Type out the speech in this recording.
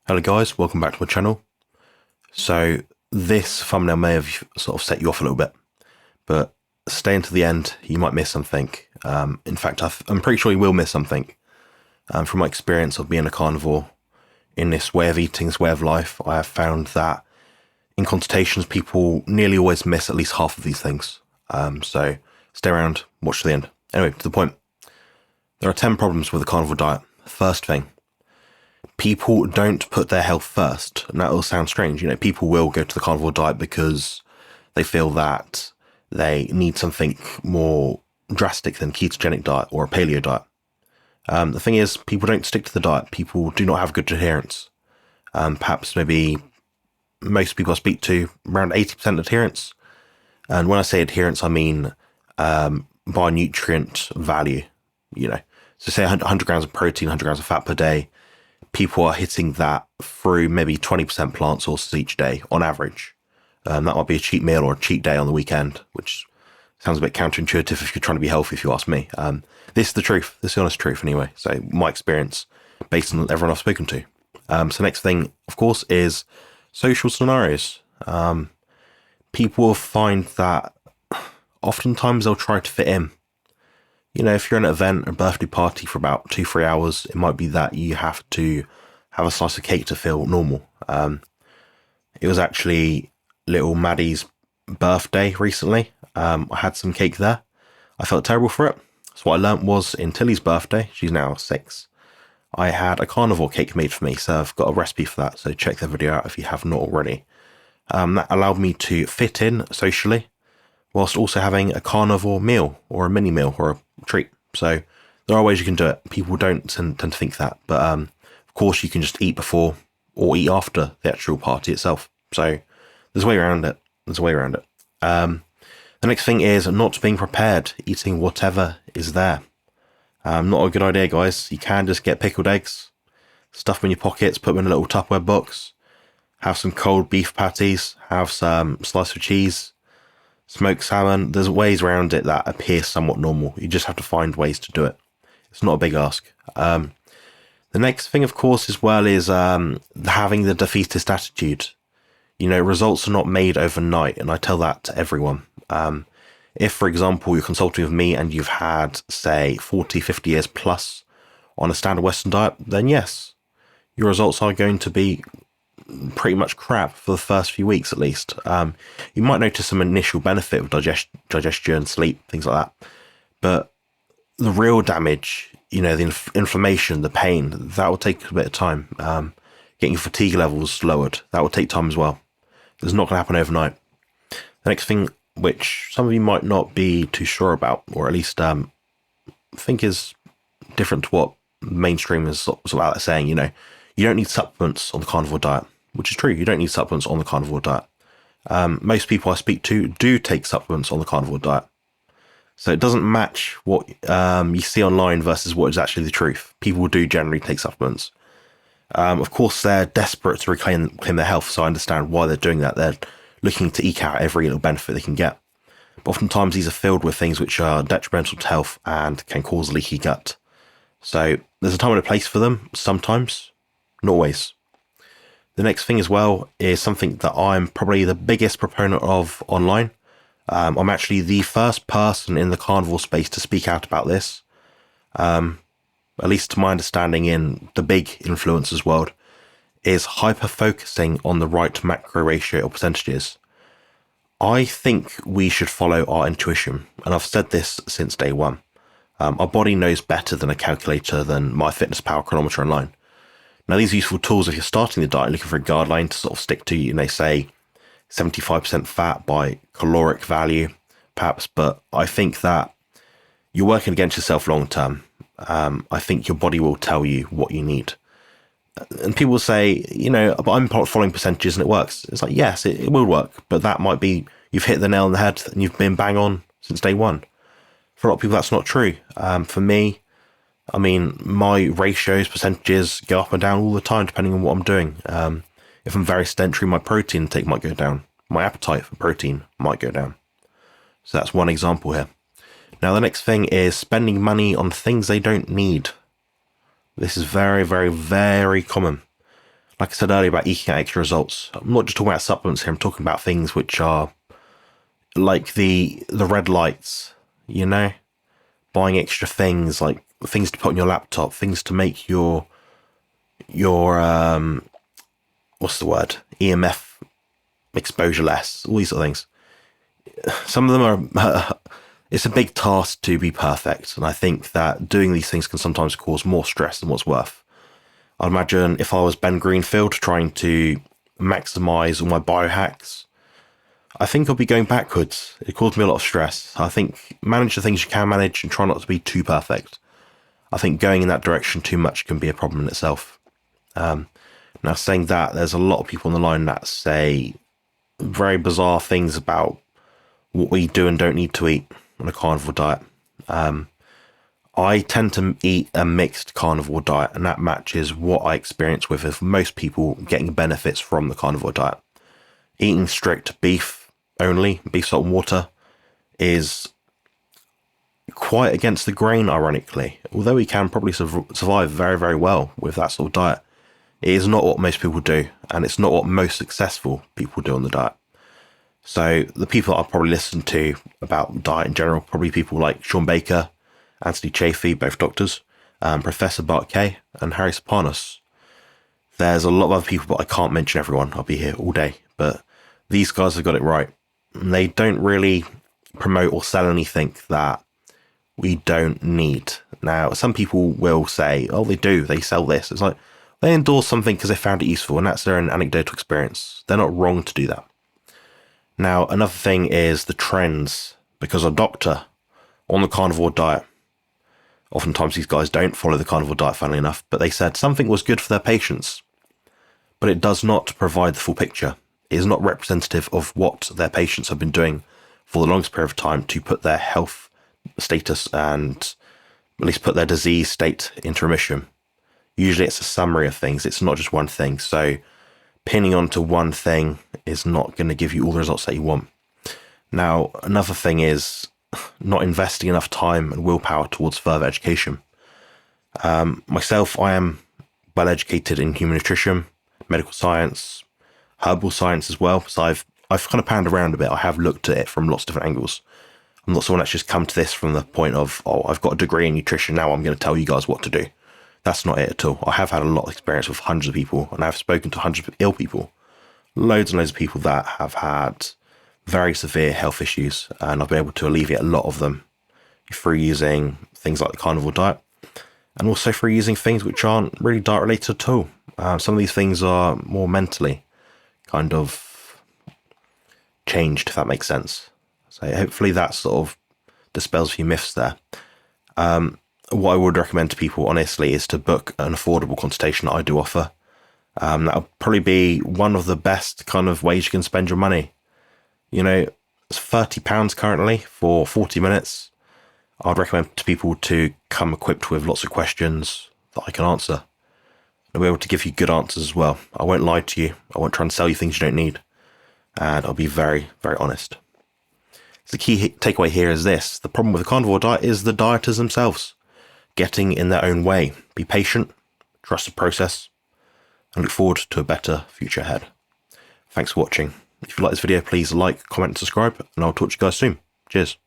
Hello guys, welcome back to my channel. So this thumbnail may have sort of set you off a little bit, but stay until the end, you might miss something. In fact, I'm pretty sure you will miss something. From my experience of being a carnivore in this way of eating, this way of life, I have found that in consultations, people nearly always miss at least half of these things. So stay around, watch to the end. Anyway, to the point. There are 10 problems with the carnivore diet. First thing, people don't put their health first. And that will sound strange. People will go to the carnivore diet because they feel that they need something more drastic than ketogenic diet or a paleo diet. The thing is, people don't stick to the diet. People do not have good adherence. Perhaps maybe most people I speak to, around 80% adherence. And when I say adherence, I mean by nutrient value. So say 100 grams of protein, 100 grams of fat per day. People are hitting that through maybe 20% plant sources each day on average. That might be a cheat meal or a cheat day on the weekend, which sounds a bit counterintuitive if you're trying to be healthy, if you ask me. This is the truth. This is the honest truth anyway. So my experience based on everyone I've spoken to. So next thing, of course, is social scenarios. People will find that oftentimes they'll try to fit in. If you're in an event, a birthday party for about 2-3 hours, it might be that you have to have a slice of cake to feel normal. It was actually little Maddie's birthday recently. I had some cake there. I felt terrible for it. So what I learnt was in Tilly's birthday, she's now 6, I had a carnivore cake made for me. So I've got a recipe for that. So check the video out if you have not already. That allowed me to fit in socially, whilst also having a carnivore meal or a mini meal or a treat. So there are ways you can do it. People don't tend to think that, but of course you can just eat before or eat after the actual party itself. So there's a way around it. The next thing is not being prepared, eating whatever is there. Not a good idea, guys. You can just get pickled eggs, stuff them in your pockets, put them in a little Tupperware box, have some cold beef patties, have some slice of cheese, smoked salmon. There's ways around it that appear somewhat normal. You just have to find ways to do it. It's not a big ask. The next thing, of course, as well is having the defeatist attitude. Results are not made overnight, and I tell that to everyone. If, for example, you're consulting with me and you've had, say, 40, 50 years plus on a standard Western diet, then yes, your results are going to be pretty much crap for the first few weeks at least. You might notice some initial benefit of digestion, sleep, things like that. But the real damage, the inflammation, the pain, that will take a bit of time. Getting your fatigue levels lowered, that will take time as well. It's not going to happen overnight. The next thing, which some of you might not be too sure about, or at least think is different to what mainstream is sort of out there saying, you don't need supplements on the carnivore diet, which is true. You don't need supplements on the carnivore diet. Most people I speak to do take supplements on the carnivore diet. So it doesn't match what you see online versus what is actually the truth. People do generally take supplements. Of course, they're desperate to reclaim their health, so I understand why they're doing that. They're looking to eke out every little benefit they can get. But oftentimes these are filled with things which are detrimental to health and can cause leaky gut. So there's a time and a place for them sometimes, not always. The next thing as well is something that I'm probably the biggest proponent of online. I'm actually the first person in the carnivore space to speak out about this. At least to my understanding in the big influencers world, is hyper-focusing on the right macro ratio or percentages. I think we should follow our intuition, and I've said this since day one. Our body knows better than a calculator, than MyFitnessPal chronometer online. Now, these are useful tools if you're starting the diet, looking for a guideline to sort of stick to, they say 75% fat by caloric value, perhaps, but I think that you're working against yourself long term. I think your body will tell you what you need. And people will say, but I'm following percentages and it works. It's like, yes, it will work, but that might be you've hit the nail on the head and you've been bang on since day one. For a lot of people, that's not true. For me, my ratios, percentages go up and down all the time depending on what I'm doing. If I'm very sedentary, my protein intake might go down. My appetite for protein might go down. So that's one example here. Now, the next thing is spending money on things they don't need. This is very, very, very common. Like I said earlier about eking out extra results, I'm not just talking about supplements here, I'm talking about things which are like the red lights, you know? Buying extra things, like things to put on your laptop, things to make your what's the word? EMF exposure less, all these sort of things. Some of them are, it's a big task to be perfect. And I think that doing these things can sometimes cause more stress than what's worth. I'd imagine if I was Ben Greenfield trying to maximize all my biohacks, I think I'll be going backwards. It caused me a lot of stress. I think manage the things you can manage and try not to be too perfect. I think going in that direction too much can be a problem in itself. Now, saying that, there's a lot of people on the line that say very bizarre things about what we do and don't need to eat on a carnivore diet. I tend to eat a mixed carnivore diet, and that matches what I experience with most people getting benefits from the carnivore diet. Eating strict beef only, beef, salt and water, is quite against the grain, ironically. Although we can probably survive very, very well with that sort of diet, it is not what most people do, and it's not what most successful people do on the diet. So the people I'll probably listen to about diet in general, probably people like Sean Baker, Anthony Chaffee, both doctors, Professor Bart Kay, and Harry Sopanos. There's a lot of other people, but I can't mention everyone. I'll be here all day. But these guys have got it right. And they don't really promote or sell anything that we don't need. Now, some people will say, oh, they do. They sell this. It's like they endorse something because they found it useful, and that's their own anecdotal experience. They're not wrong to do that. Now, another thing is the trends. Because I'm a doctor on the carnivore diet, oftentimes these guys don't follow the carnivore diet, funnily enough, but they said something was good for their patients, but it does not provide the full picture. It is not representative of what their patients have been doing for the longest period of time to put their health status and at least put their disease state into remission. Usually it's a summary of things. It's not just one thing. So pinning onto one thing is not going to give you all the results that you want. Now, another thing is not investing enough time and willpower towards further education. Myself, I am well educated in human nutrition, medical science, herbal science as well. So I've kind of panned around a bit. I have looked at it from lots of different angles. I'm not someone that's just come to this from the point of, oh, I've got a degree in nutrition, now I'm going to tell you guys what to do. That's not it at all. I have had a lot of experience with hundreds of people, and I've spoken to hundreds of ill people, loads and loads of people that have had very severe health issues, and I've been able to alleviate a lot of them through using things like the carnivore diet, and also through using things which aren't really diet related at all. Some of these things are more mentally kind of changed, if that makes sense. So hopefully that sort of dispels a few myths there. What I would recommend to people, honestly, is to book an affordable consultation that I do offer. That'll probably be one of the best kind of ways you can spend your money. You know, it's £30 currently for 40 minutes. I'd recommend to people to come equipped with lots of questions that I can answer. I'll be able to give you good answers as well. I won't lie to you. I won't try and sell you things you don't need. And I'll be very, very honest. So the key takeaway here is this. The problem with the carnivore diet is the dieters themselves getting in their own way. Be patient, trust the process, and look forward to a better future ahead. Thanks for watching. If you like this video, please like, comment, and subscribe, and I'll talk to you guys soon. Cheers.